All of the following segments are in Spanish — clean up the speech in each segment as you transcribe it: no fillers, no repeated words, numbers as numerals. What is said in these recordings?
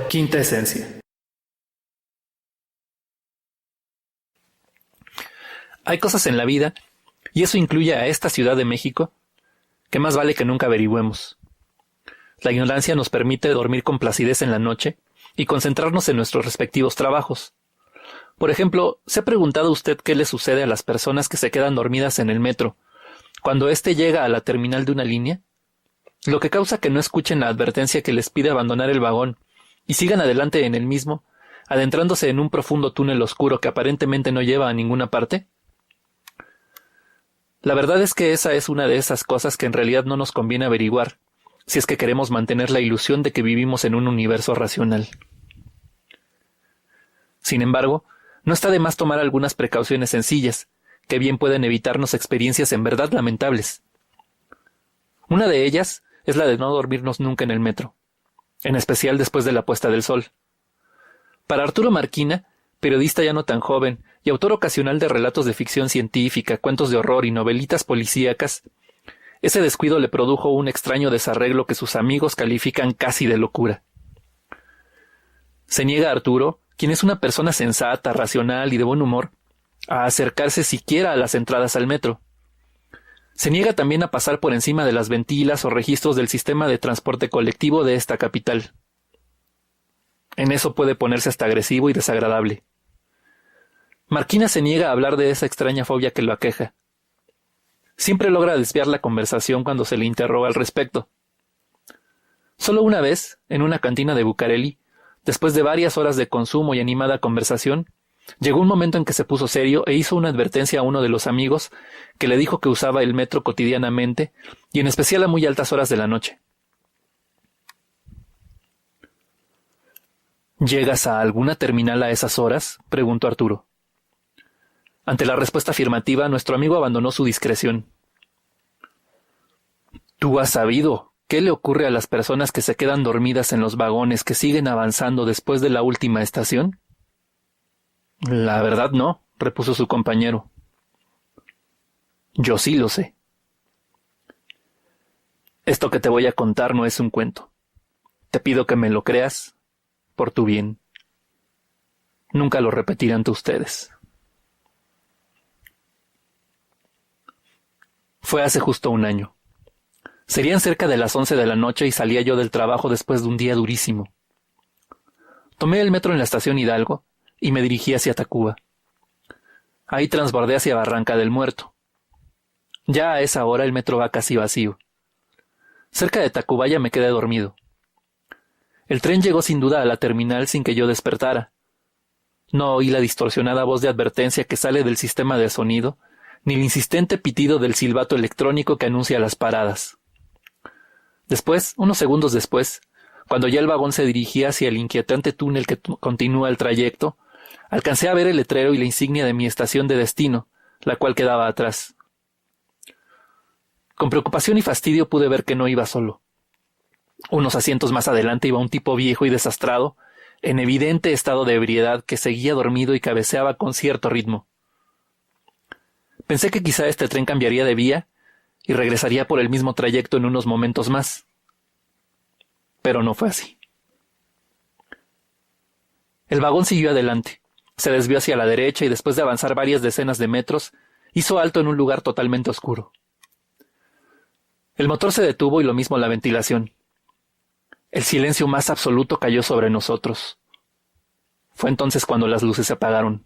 Quinta esencia. Hay cosas en la vida, y eso incluye a esta Ciudad de México, que más vale que nunca averigüemos. La ignorancia nos permite dormir con placidez en la noche y concentrarnos en nuestros respectivos trabajos. Por ejemplo, ¿se ha preguntado usted qué le sucede a las personas que se quedan dormidas en el metro cuando éste llega a la terminal de una línea? Lo que causa que no escuchen la advertencia que les pide abandonar el vagón y sigan adelante en el mismo, adentrándose en un profundo túnel oscuro que aparentemente no lleva a ninguna parte. La verdad es que esa es una de esas cosas que en realidad no nos conviene averiguar, si es que queremos mantener la ilusión de que vivimos en un universo racional. Sin embargo, no está de más tomar algunas precauciones sencillas, que bien pueden evitarnos experiencias en verdad lamentables. Una de ellas es la de no dormirnos nunca en el metro, en especial después de la puesta del sol. Para Arturo Marquina, periodista ya no tan joven y autor ocasional de relatos de ficción científica, cuentos de horror y novelitas policíacas, ese descuido le produjo un extraño desarreglo que sus amigos califican casi de locura. Se niega Arturo, quien es una persona sensata, racional y de buen humor, a acercarse siquiera a las entradas al metro. Se niega también a pasar por encima de las ventilas o registros del sistema de transporte colectivo de esta capital. En eso puede ponerse hasta agresivo y desagradable. Marquina se niega a hablar de esa extraña fobia que lo aqueja. Siempre logra desviar la conversación cuando se le interroga al respecto. Solo una vez, en una cantina de Bucareli, después de varias horas de consumo y animada conversación, llegó un momento en que se puso serio e hizo una advertencia a uno de los amigos que le dijo que usaba el metro cotidianamente y en especial a muy altas horas de la noche. ¿Llegas a alguna terminal a esas horas?, preguntó Arturo. Ante la respuesta afirmativa, nuestro amigo abandonó su discreción. ¿Tú has sabido qué le ocurre a las personas que se quedan dormidas en los vagones que siguen avanzando después de la última estación? La verdad no, repuso su compañero. Yo sí lo sé. Esto que te voy a contar no es un cuento. Te pido que me lo creas por tu bien. Nunca lo repetiré ante ustedes. Fue hace justo un año. Serían cerca de las 11 de la noche y salía yo del trabajo después de un día durísimo. Tomé el metro en la estación Hidalgo y me dirigí hacia Tacuba. Ahí transbordé hacia Barranca del Muerto. Ya a esa hora el metro va casi vacío. Cerca de Tacubaya me quedé dormido. El tren llegó sin duda a la terminal sin que yo despertara. No oí la distorsionada voz de advertencia que sale del sistema de sonido, ni el insistente pitido del silbato electrónico que anuncia las paradas. Después, unos segundos después, cuando ya el vagón se dirigía hacia el inquietante túnel que continúa el trayecto, alcancé a ver el letrero y la insignia de mi estación de destino, la cual quedaba atrás. Con preocupación y fastidio pude ver que no iba solo. Unos asientos más adelante iba un tipo viejo y desastrado, en evidente estado de ebriedad, que seguía dormido y cabeceaba con cierto ritmo. Pensé que quizá este tren cambiaría de vía y regresaría por el mismo trayecto en unos momentos más. Pero no fue así. El vagón siguió adelante, se desvió hacia la derecha y después de avanzar varias decenas de metros, hizo alto en un lugar totalmente oscuro. El motor se detuvo y lo mismo la ventilación. El silencio más absoluto cayó sobre nosotros. Fue entonces cuando las luces se apagaron.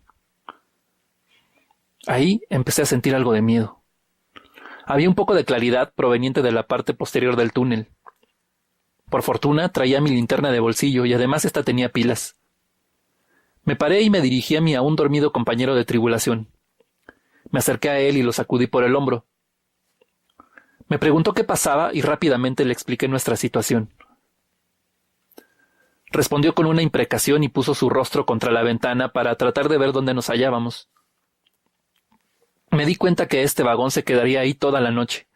Ahí empecé a sentir algo de miedo. Había un poco de claridad proveniente de la parte posterior del túnel. Por fortuna traía mi linterna de bolsillo y además esta tenía pilas. Me paré y me dirigí a mi aún dormido compañero de tribulación. Me acerqué a él y lo sacudí por el hombro. Me preguntó qué pasaba y rápidamente le expliqué nuestra situación. Respondió con una imprecación y puso su rostro contra la ventana para tratar de ver dónde nos hallábamos. Me di cuenta que este vagón se quedaría ahí toda la noche,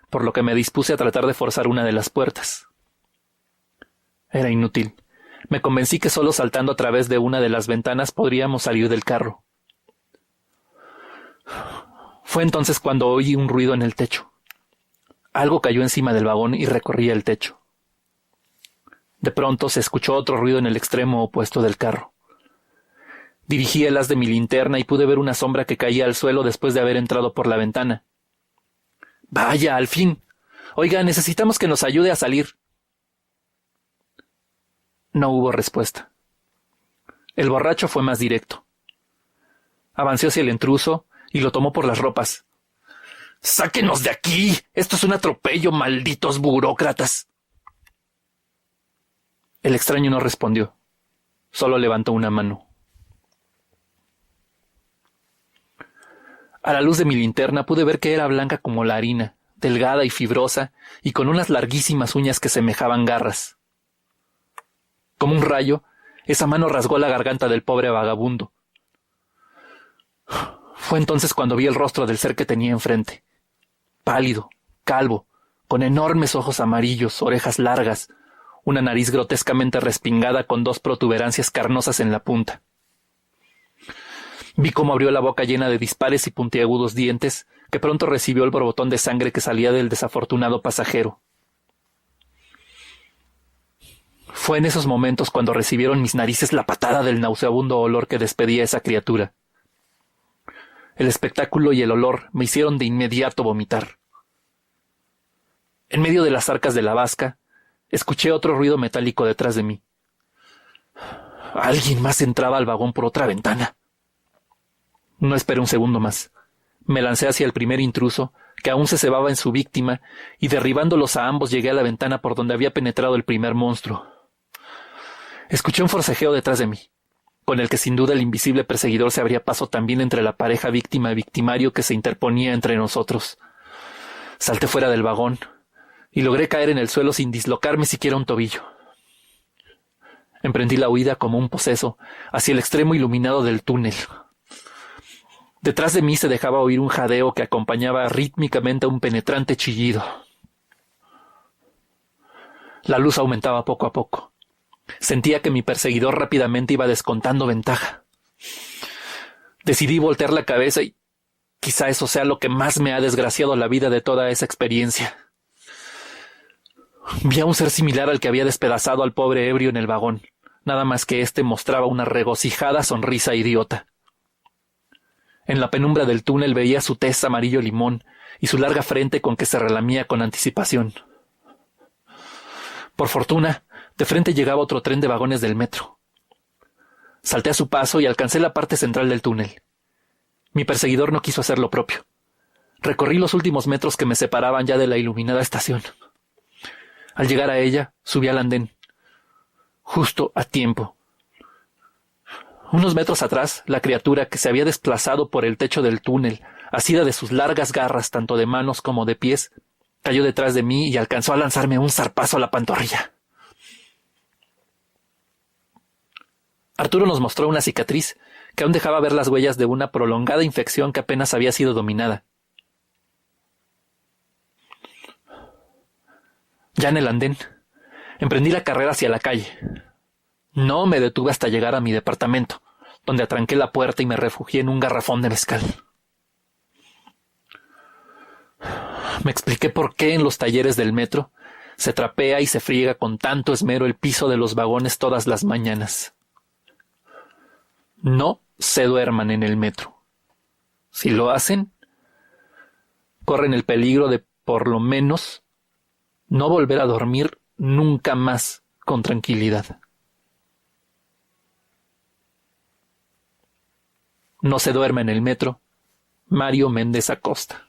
por lo que me dispuse a tratar de forzar una de las puertas. Era inútil. Me convencí que solo saltando a través de una de las ventanas podríamos salir del carro. Fue entonces cuando oí un ruido en el techo. Algo cayó encima del vagón y recorría el techo. De pronto se escuchó otro ruido en el extremo opuesto del carro. Dirigí el haz de mi linterna y pude ver una sombra que caía al suelo después de haber entrado por la ventana. ¡Vaya, al fin! Oiga, necesitamos que nos ayude a salir. No hubo respuesta. El borracho fue más directo. Avanzó hacia el intruso y lo tomó por las ropas. ¡Sáquenos de aquí! ¡Esto es un atropello, malditos burócratas! El extraño no respondió. Solo levantó una mano. A la luz de mi linterna pude ver que era blanca como la harina, delgada y fibrosa, y con unas larguísimas uñas que semejaban garras. Como un rayo, esa mano rasgó la garganta del pobre vagabundo. Fue entonces cuando vi el rostro del ser que tenía enfrente. Pálido, calvo, con enormes ojos amarillos, orejas largas, una nariz grotescamente respingada con 2 protuberancias carnosas en la punta. Vi cómo abrió la boca llena de dispares y puntiagudos dientes, que pronto recibió el borbotón de sangre que salía del desafortunado pasajero. Fue en esos momentos cuando recibieron mis narices la patada del nauseabundo olor que despedía esa criatura. El espectáculo y el olor me hicieron de inmediato vomitar. En medio de las arcas de la vasca, escuché otro ruido metálico detrás de mí. Alguien más entraba al vagón por otra ventana. No esperé un segundo más. Me lancé hacia el primer intruso, que aún se cebaba en su víctima, y derribándolos a ambos llegué a la ventana por donde había penetrado el primer monstruo. Escuché un forcejeo detrás de mí, con el que sin duda el invisible perseguidor se abría paso también entre la pareja víctima y victimario que se interponía entre nosotros. Salté fuera del vagón, y logré caer en el suelo sin dislocarme siquiera un tobillo. Emprendí la huida como un poseso, hacia el extremo iluminado del túnel. Detrás de mí se dejaba oír un jadeo que acompañaba rítmicamente a un penetrante chillido. La luz aumentaba poco a poco. Sentía que mi perseguidor rápidamente iba descontando ventaja. Decidí voltear la cabeza y quizá eso sea lo que más me ha desgraciado la vida de toda esa experiencia. Vi a un ser similar al que había despedazado al pobre ebrio en el vagón, nada más que éste mostraba una regocijada sonrisa idiota. En la penumbra del túnel veía su tez amarillo limón y su larga frente con que se relamía con anticipación. Por fortuna, de frente llegaba otro tren de vagones del metro. Salté a su paso y alcancé la parte central del túnel. Mi perseguidor no quiso hacer lo propio. Recorrí los últimos metros que me separaban ya de la iluminada estación. Al llegar a ella, subí al andén. Justo a tiempo. Unos metros atrás, la criatura que se había desplazado por el techo del túnel, asida de sus largas garras tanto de manos como de pies, cayó detrás de mí y alcanzó a lanzarme un zarpazo a la pantorrilla. Arturo nos mostró una cicatriz que aún dejaba ver las huellas de una prolongada infección que apenas había sido dominada. Ya en el andén, emprendí la carrera hacia la calle. No me detuve hasta llegar a mi departamento, donde atranqué la puerta y me refugié en un garrafón de mezcal. Me expliqué por qué en los talleres del metro se trapea y se friega con tanto esmero el piso de los vagones todas las mañanas. No se duerman en el metro. Si lo hacen, corren el peligro de, por lo menos, no volver a dormir nunca más con tranquilidad. No se duerma en el metro. Mario Méndez Acosta.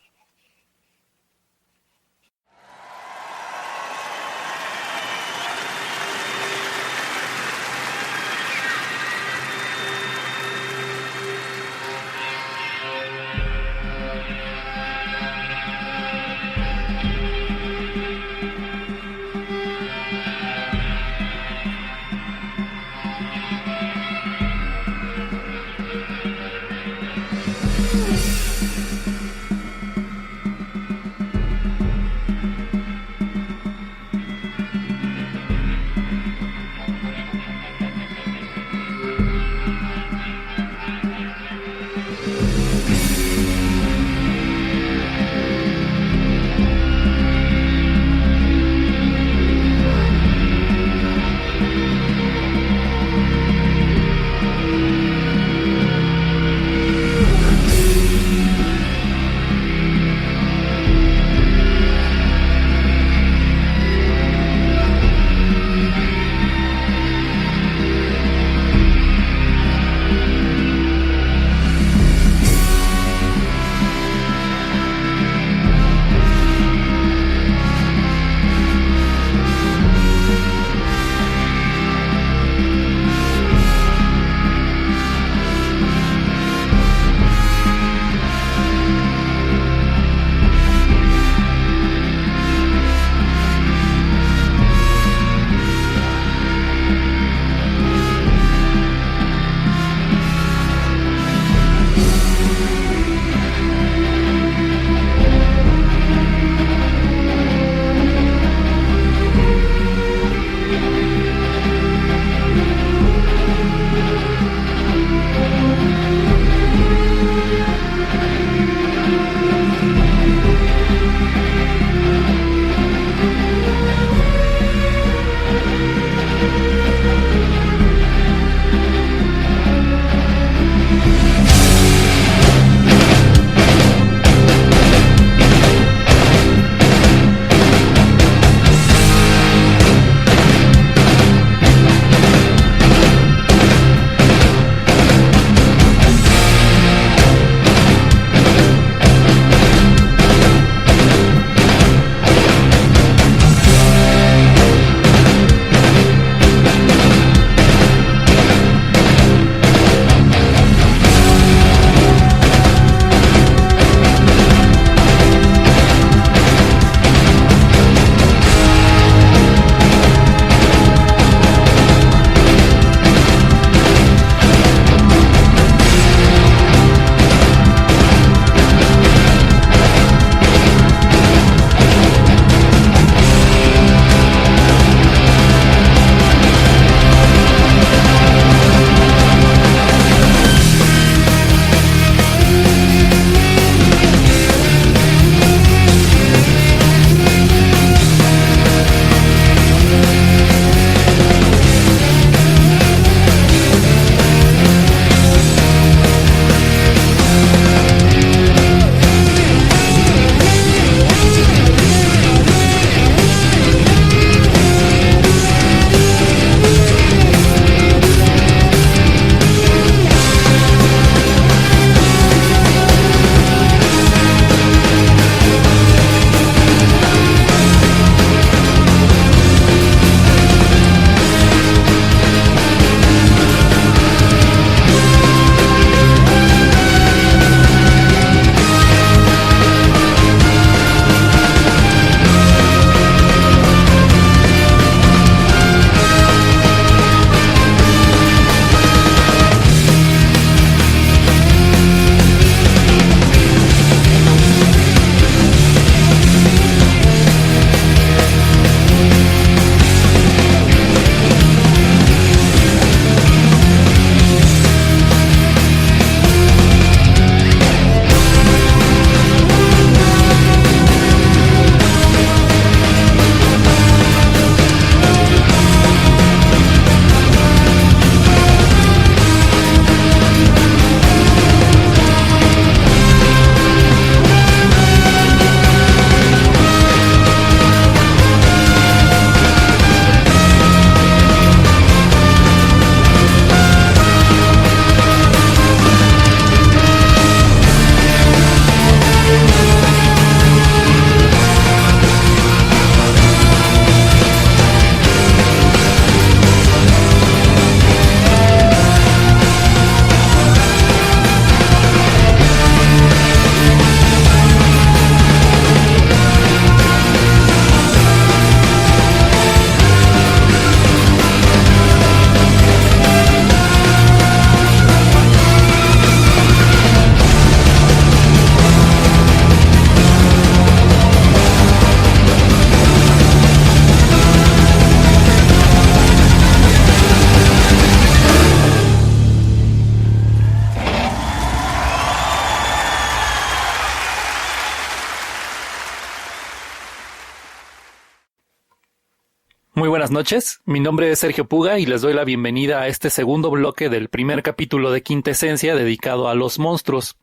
Muy buenas noches, mi nombre es Sergio Puga y les doy la bienvenida a este segundo bloque del primer capítulo de Quintesencia dedicado a los monstruos.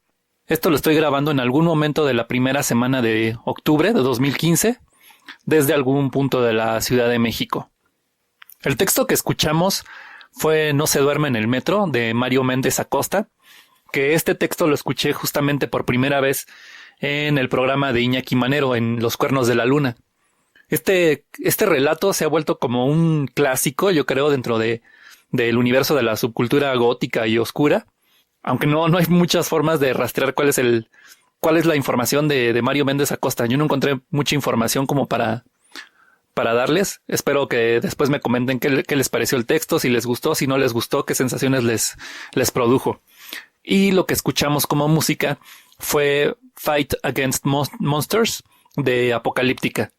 Esto lo estoy grabando en algún momento de la primera semana de octubre de 2015, desde algún punto de la Ciudad de México. El texto que escuchamos fue No se duerme en el metro, de Mario Méndez Acosta, que este texto lo escuché justamente por primera vez en el programa de Iñaki Manero, en Los Cuernos de la Luna. Este relato se ha vuelto como un clásico, yo creo, dentro del universo de la subcultura gótica y oscura, aunque no hay muchas formas de rastrear cuál es la información de Mario Méndez Acosta. Yo no encontré mucha información como para darles. Espero que después me comenten qué les pareció el texto, si les gustó, si no les gustó, qué sensaciones les produjo. Y lo que escuchamos como música fue Fight Against Monsters de Apocalíptica.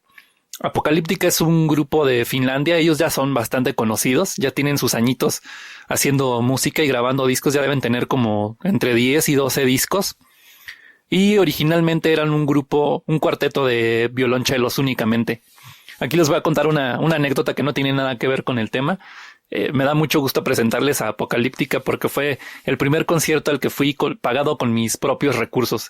Apocalíptica es un grupo de Finlandia, ellos ya son bastante conocidos, ya tienen sus añitos haciendo música y grabando discos, ya deben tener como entre 10 y 12 discos. Y originalmente eran un cuarteto de violonchelos únicamente. Aquí les voy a contar una anécdota que no tiene nada que ver con el tema. Me da mucho gusto presentarles a Apocalíptica porque fue el primer concierto al que fui pagado con mis propios recursos.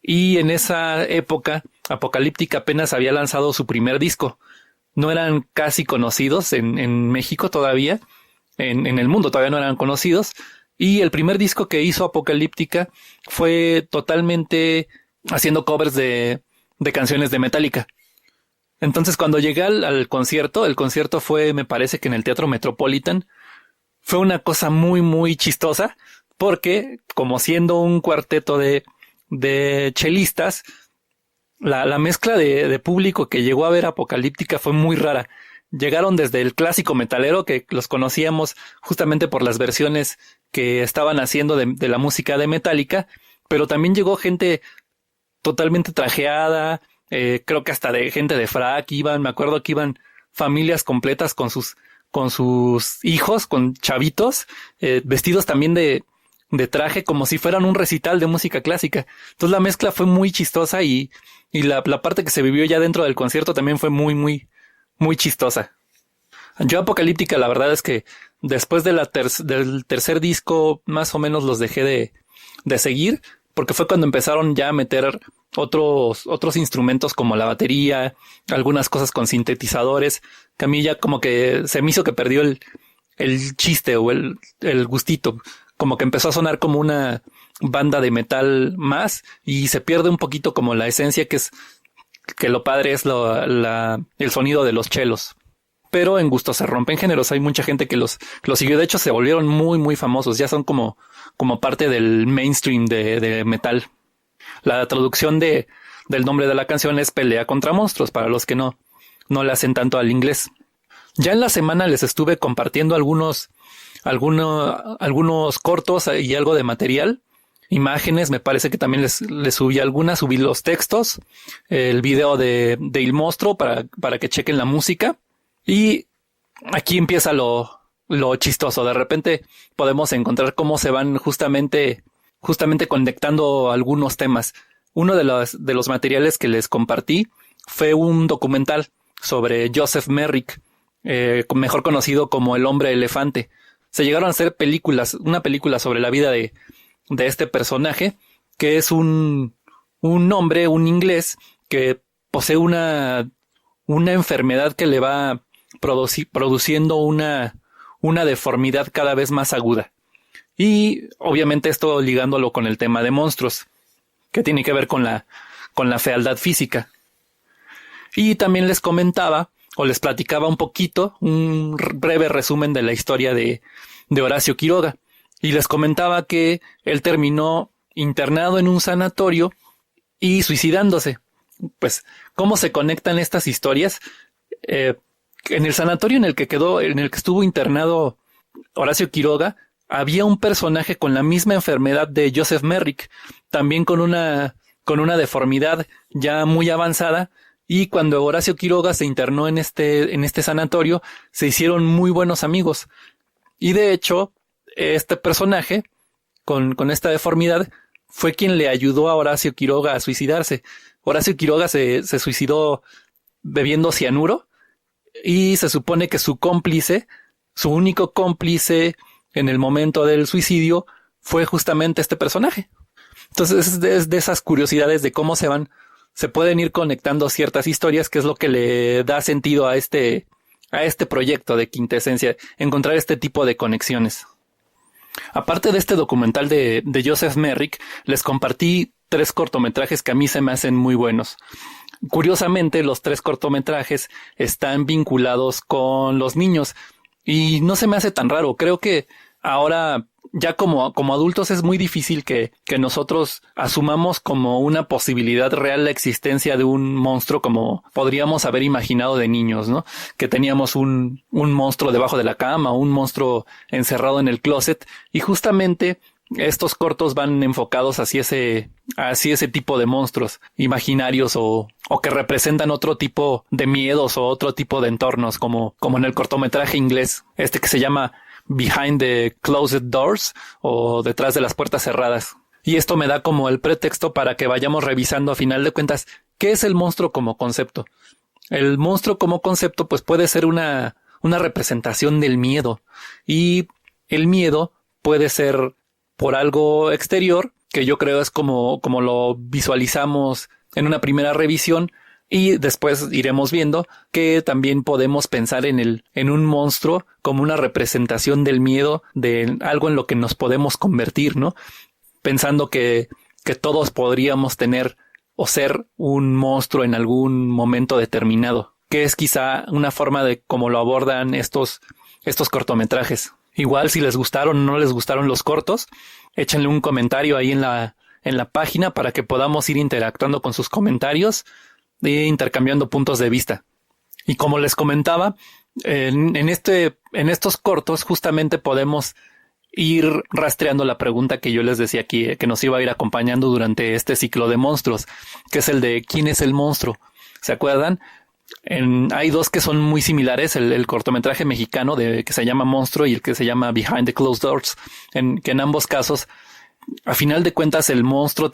Y en esa época, Apocalíptica apenas había lanzado su primer disco. No eran casi conocidos en México todavía, en el mundo todavía no eran conocidos. Y el primer disco que hizo Apocalíptica fue totalmente haciendo covers de canciones de Metallica. Entonces cuando llegué al concierto, el concierto fue, me parece que en el Teatro Metropolitan, fue una cosa muy, muy chistosa, porque como siendo un cuarteto de chelistas, la mezcla de público que llegó a ver Apocalíptica fue muy rara. Llegaron desde el clásico metalero, que los conocíamos justamente por las versiones que estaban haciendo de la música de Metallica, pero también llegó gente totalmente trajeada, creo que hasta de gente de frac me acuerdo que iban familias completas con sus hijos, con chavitos, vestidos también de traje como si fueran un recital de música clásica. Entonces la mezcla fue muy chistosa y la parte que se vivió ya dentro del concierto también fue muy, muy, muy chistosa. Yo Apocalíptica, la verdad es que después del tercer disco más o menos los dejé de seguir, porque fue cuando empezaron ya a meter otros instrumentos como la batería, algunas cosas con sintetizadores, que a mí ya como que se me hizo que perdió el chiste o el gustito. Como que empezó a sonar como una banda de metal más y se pierde un poquito como la esencia que lo padre es el sonido de los chelos. Pero en gusto se rompen géneros. Hay mucha gente que los siguió. De hecho, se volvieron muy, muy famosos. Ya son como parte del mainstream de metal. La traducción del nombre de la canción es Pelea contra monstruos, para los que no le hacen tanto al inglés. Ya en la semana les estuve compartiendo algunos cortos y algo de material, imágenes, me parece que también les subí subí los textos, el video de Il Monstruo para que chequen la música. Y aquí empieza lo chistoso. De repente podemos encontrar cómo se van justamente conectando algunos temas. Uno de los materiales que les compartí fue un documental sobre Joseph Merrick, mejor conocido como el hombre elefante. Se llegaron a hacer una película sobre la vida de este personaje, que es un hombre, un inglés, que posee una enfermedad que le va produciendo una deformidad cada vez más aguda. Y obviamente esto ligándolo con el tema de monstruos, que tiene que ver con la fealdad física. Y también les comentaba o les platicaba un poquito, un breve resumen de la historia de Horacio Quiroga. Y les comentaba que él terminó internado en un sanatorio y suicidándose. Pues, ¿cómo se conectan estas historias? En el sanatorio en el que estuvo internado Horacio Quiroga, había un personaje con la misma enfermedad de Joseph Merrick, también con una deformidad ya muy avanzada, y cuando Horacio Quiroga se internó en este sanatorio, se hicieron muy buenos amigos. Y de hecho, este personaje, con esta deformidad, fue quien le ayudó a Horacio Quiroga a suicidarse. Horacio Quiroga se suicidó bebiendo cianuro. y se supone que su cómplice, su único cómplice en el momento del suicidio, fue justamente este personaje. Entonces es de esas curiosidades de cómo se pueden ir conectando ciertas historias, que es lo que le da sentido a este proyecto de Quintesencia, encontrar este tipo de conexiones. Aparte de este documental de Joseph Merrick, les compartí 3 cortometrajes que a mí se me hacen muy buenos. Curiosamente, los 3 cortometrajes están vinculados con los niños y no se me hace tan raro. Creo que ahora, ya como adultos, es muy difícil que nosotros asumamos como una posibilidad real la existencia de un monstruo como podríamos haber imaginado de niños, ¿no? Que teníamos un monstruo debajo de la cama, un monstruo encerrado en el closet, y justamente estos cortos van enfocados hacia ese tipo de monstruos imaginarios o que representan otro tipo de miedos o otro tipo de entornos, como en el cortometraje inglés, que se llama Behind the Closed Doors, o Detrás de las Puertas Cerradas. Y esto me da como el pretexto para que vayamos revisando, a final de cuentas, ¿qué es el monstruo como concepto? El monstruo como concepto pues puede ser una representación del miedo, y el miedo puede ser por algo exterior, que yo creo es como lo visualizamos en una primera revisión, y después iremos viendo que también podemos pensar en un monstruo como una representación del miedo, de algo en lo que nos podemos convertir, ¿no? Pensando que todos podríamos tener o ser un monstruo en algún momento determinado, que es quizá una forma de cómo lo abordan estos cortometrajes. Igual, si les gustaron o no les gustaron los cortos, échenle un comentario ahí en la página para que podamos ir interactuando con sus comentarios e intercambiando puntos de vista. Y como les comentaba, en estos cortos justamente podemos ir rastreando la pregunta que yo les decía aquí, que nos iba a ir acompañando durante este ciclo de monstruos, que es el de ¿quién es el monstruo? ¿Se acuerdan? Hay 2 que son muy similares, el cortometraje mexicano que se llama Monstruo y el que se llama Behind the Closed Doors, que en ambos casos, a final de cuentas, el monstruo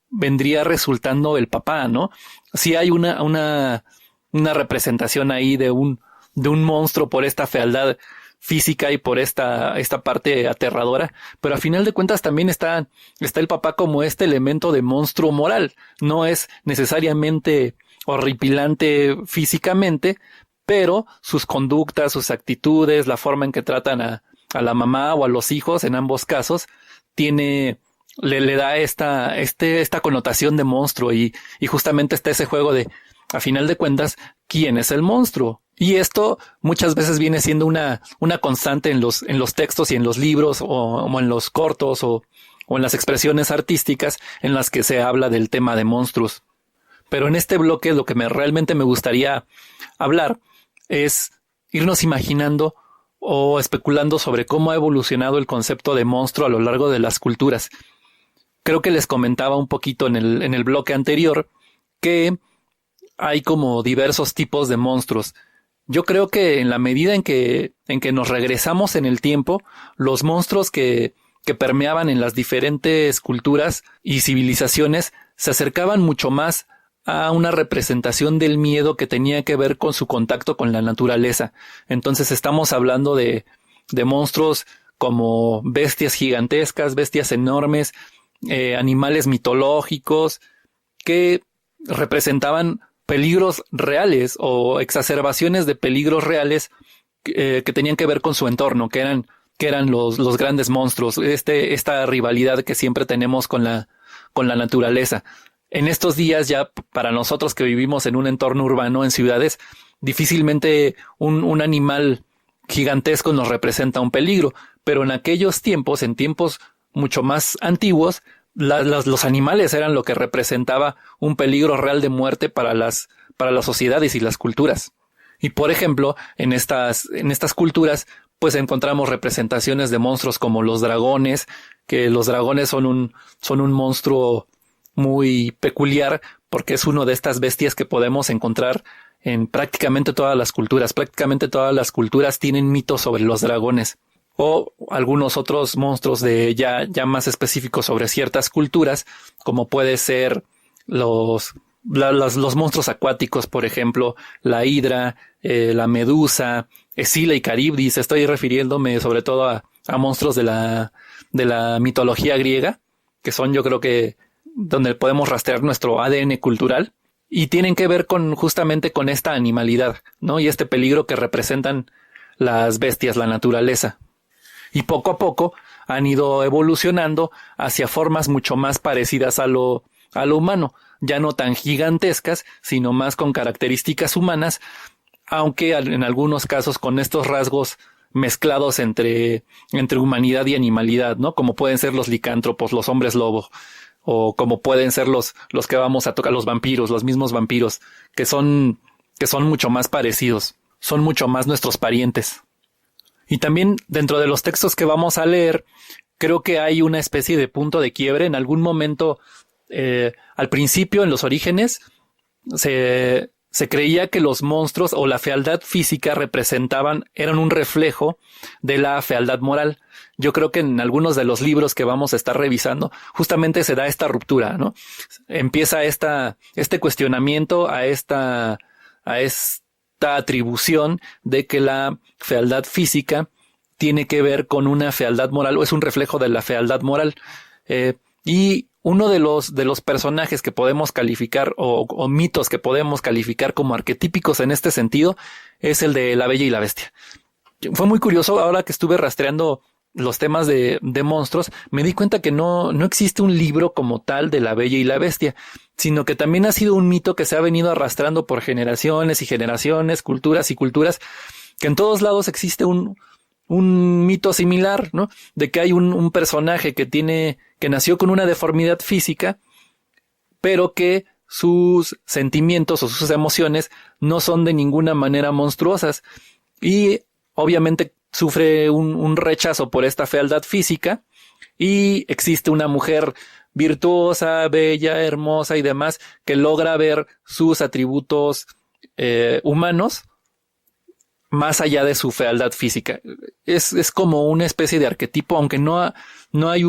vendría resultando el papá, ¿no? Sí hay una representación ahí de un monstruo por esta fealdad física y por esta parte aterradora, pero a final de cuentas también está el papá como este elemento de monstruo moral. No es necesariamente horripilante físicamente, pero sus conductas, sus actitudes, la forma en que tratan a la mamá o a los hijos, en ambos casos, le da esta connotación de monstruo, y justamente está ese juego de, a final de cuentas, ¿quién es el monstruo? Y esto muchas veces viene siendo una constante en los textos y en los libros o en los cortos o en las expresiones artísticas en las que se habla del tema de monstruos. Pero en este bloque lo que realmente me gustaría hablar es irnos imaginando o especulando sobre cómo ha evolucionado el concepto de monstruo a lo largo de las culturas. Creo que les comentaba un poquito en el bloque anterior que hay como diversos tipos de monstruos. Yo creo que en la medida en que nos regresamos en el tiempo, los monstruos que permeaban en las diferentes culturas y civilizaciones se acercaban mucho más a una representación del miedo que tenía que ver con su contacto con la naturaleza. Entonces estamos hablando de monstruos como bestias gigantescas, bestias enormes, animales mitológicos que representaban peligros reales o exacerbaciones de peligros reales que tenían que ver con su entorno, que eran los grandes monstruos, esta rivalidad que siempre tenemos con la naturaleza. En estos días, ya para nosotros que vivimos en un entorno urbano, en ciudades, difícilmente un animal gigantesco nos representa un peligro, pero en aquellos tiempos, en tiempos mucho más antiguos, los animales eran lo que representaba un peligro real de muerte para las sociedades y las culturas. Y por ejemplo, en estas culturas, pues encontramos representaciones de monstruos como los dragones, que los dragones son un monstruo muy peculiar porque es uno de estas bestias que podemos encontrar en prácticamente todas las culturas. Prácticamente todas las culturas tienen mitos sobre los dragones. O algunos otros monstruos ya más específicos sobre ciertas culturas, como puede ser los los monstruos acuáticos, por ejemplo, la hidra, la medusa, Escila y Caribdis. Estoy refiriéndome sobre todo a monstruos de la mitología griega, que son, yo creo que donde podemos rastrear nuestro ADN cultural, y tienen que ver con justamente con esta animalidad, ¿no? Y este peligro que representan las bestias, la naturaleza. Y poco a poco han ido evolucionando hacia formas mucho más parecidas a lo humano, ya no tan gigantescas, sino más con características humanas, aunque en algunos casos con estos rasgos mezclados entre humanidad y animalidad, ¿no? Como pueden ser los licántropos, los hombres lobo, o como pueden ser los que vamos a tocar, los vampiros, los mismos vampiros, que son mucho más parecidos, son mucho más nuestros parientes. Y también dentro de los textos que vamos a leer, creo que hay una especie de punto de quiebre. En algún momento, al principio, en los orígenes, se creía que los monstruos o la fealdad física eran un reflejo de la fealdad moral. Yo creo que en algunos de los libros que vamos a estar revisando, justamente se da esta ruptura, ¿no? Empieza este cuestionamiento a esta atribución de que la fealdad física tiene que ver con una fealdad moral o es un reflejo de la fealdad moral. Y uno de los personajes que podemos calificar o mitos que podemos calificar como arquetípicos en este sentido es el de la Bella y la Bestia. Fue muy curioso ahora que estuve rastreando los temas de monstruos, me di cuenta que no existe un libro como tal de la Bella y la Bestia, sino que también ha sido un mito que se ha venido arrastrando por generaciones y generaciones, culturas y culturas, que en todos lados existe un mito similar, ¿no? De que hay un personaje que nació con una deformidad física, pero que sus sentimientos o sus emociones no son de ninguna manera monstruosas. Y obviamente sufre un rechazo por esta fealdad física y existe una mujer virtuosa, bella, hermosa y demás que logra ver sus atributos humanos más allá de su fealdad física. Es como una especie de arquetipo, aunque no hay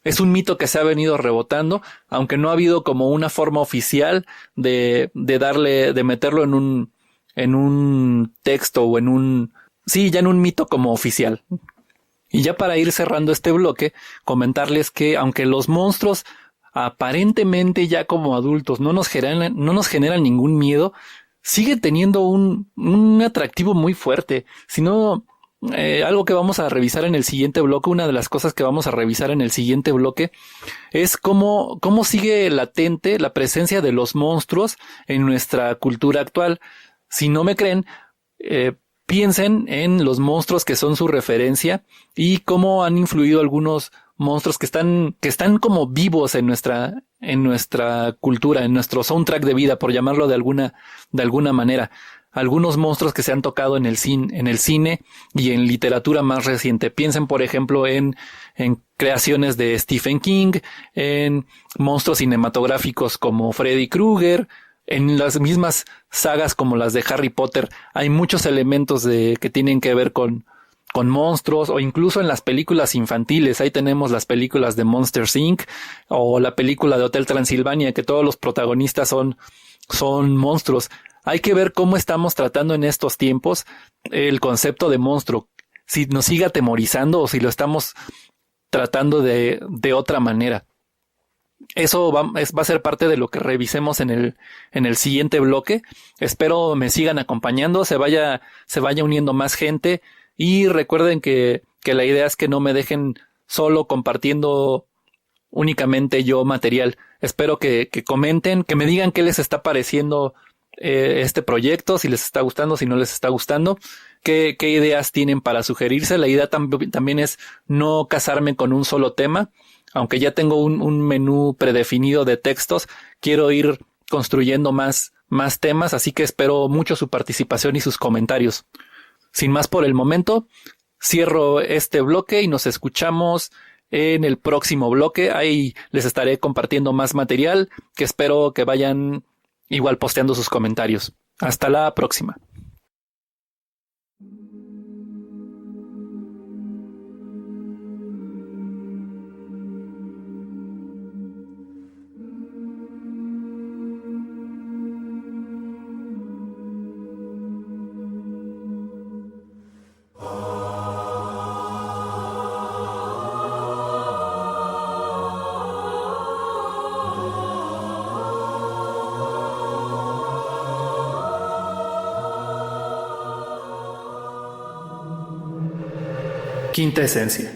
es un mito que se ha venido rebotando, aunque no ha habido como una forma oficial de meterlo en un texto o ya en un mito como oficial. Y ya para ir cerrando este bloque, comentarles que aunque los monstruos aparentemente ya como adultos no nos generan ningún miedo, sigue teniendo un atractivo muy fuerte. Si no, algo que vamos a revisar en el siguiente bloque, una de las cosas que vamos a revisar en el siguiente bloque es cómo sigue latente la presencia de los monstruos en nuestra cultura actual. Si no me creen, piensen en los monstruos que son su referencia y cómo han influido algunos monstruos que están como vivos en nuestra cultura, en nuestro soundtrack de vida, por llamarlo de alguna manera. Algunos monstruos que se han tocado en el cine y en literatura más reciente. Piensen, por ejemplo, en creaciones de Stephen King, en monstruos cinematográficos como Freddy Krueger, en las mismas sagas como las de Harry Potter. Hay muchos elementos que tienen que ver con monstruos, o incluso en las películas infantiles. Ahí tenemos las películas de Monsters Inc. o la película de Hotel Transilvania, que todos los protagonistas son monstruos. Hay que ver cómo estamos tratando en estos tiempos el concepto de monstruo, si nos sigue atemorizando o si lo estamos tratando de otra manera. Eso va a ser parte de lo que revisemos en el siguiente bloque. Espero me sigan acompañando, se vaya uniendo más gente, y recuerden que la idea es que no me dejen solo compartiendo únicamente yo material. Espero que comenten, que me digan qué les está pareciendo este proyecto, si les está gustando, si no les está gustando, qué ideas tienen para sugerirse. La idea también es no casarme con un solo tema. Aunque ya tengo un menú predefinido de textos, quiero ir construyendo más temas, así que espero mucho su participación y sus comentarios. Sin más por el momento, cierro este bloque y nos escuchamos en el próximo bloque. Ahí les estaré compartiendo más material, que espero que vayan igual posteando sus comentarios. Hasta la próxima. Quinta esencia.